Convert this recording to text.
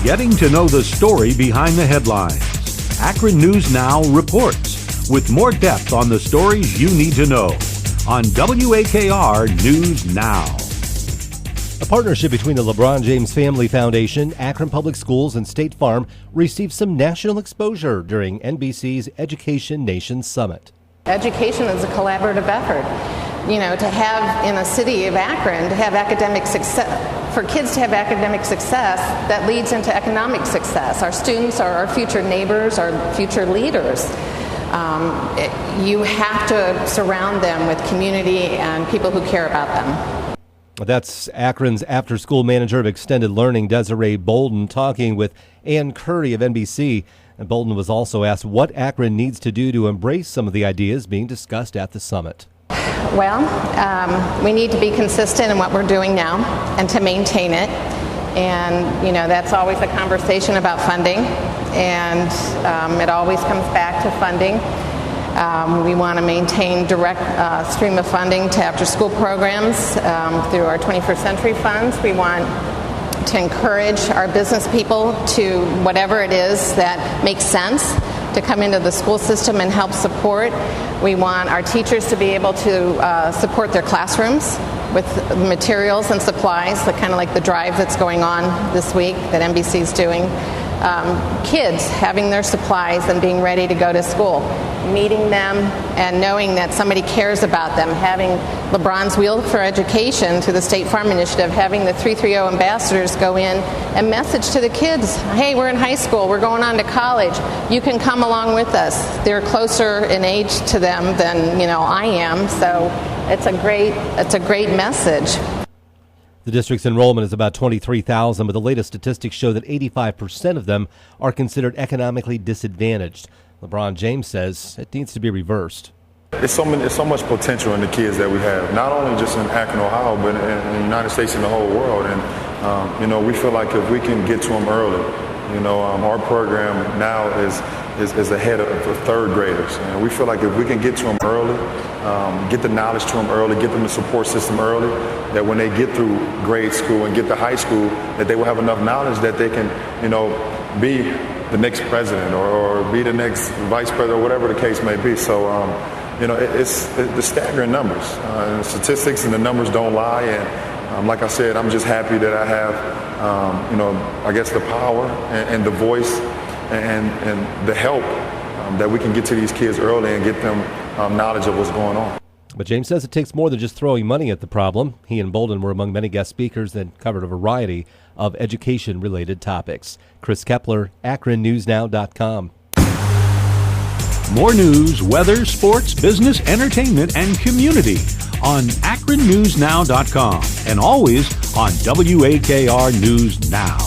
Getting to know the story behind the headlines. Akron News Now reports with more depth on the stories you need to know on WAKR News Now. A partnership between the LeBron James Family Foundation, Akron Public Schools, and State Farm received some national exposure during NBC's Education Nation Summit. Education is a collaborative effort. You know, to have in a city of Akron, to have academic success, for kids to have academic success, that leads into economic success. Our students are our future neighbors, our future leaders. You have to surround them with community and people who care about them. That's Akron's after-school manager of extended learning, Desiree Bolden, talking with Ann Curry of NBC. And Bolden was also asked what Akron needs to do to embrace some of the ideas being discussed at the summit. Well, we need to be consistent in what we're doing now and to maintain it. And, you know, that's always a conversation about funding. And it always comes back to funding. We want to maintain direct stream of funding to after-school programs through our 21st Century funds. We want to encourage our business people to whatever it is that makes sense to come into the school system and help support. We want our teachers to be able to support their classrooms with materials and supplies, kind of like the drive that's going on this week that NBC is doing. Kids having their supplies and being ready to go to school, meeting them and knowing that somebody cares about them, having LeBron's Wheel for Education through the State Farm Initiative, having the 330 ambassadors go in and message to the kids, hey, we're in high school, we're going on to college, you can come along with us. They're closer in age to them than, you know, I am, so it's a great message. The district's enrollment is about 23,000, but the latest statistics show that 85% of them are considered economically disadvantaged. LeBron James says it needs to be reversed. There's so much potential in the kids that we have, not only just in Akron, Ohio, but in the United States and the whole world. And, you know, we feel like if we can get to them early, you know, our program now is ahead of third graders. And we feel like if we can get to them early, get the knowledge to them early, get them the support system early, that when they get through grade school and get to high school, that they will have enough knowledge that they can, you know, be the next president or be the next vice president or whatever the case may be. So, you know, it's the staggering numbers. The statistics and the numbers don't lie. And like I said, I'm just happy that I have, you know, I guess the power and the voice and the help that we can get to these kids early and get them knowledge of what's going on. But James says it takes more than just throwing money at the problem. He and Bolden were among many guest speakers that covered a variety of education-related topics. Chris Kepler, AkronNewsNow.com. More news, weather, sports, business, entertainment, and community on AkronNewsNow.com and always on WAKR News Now.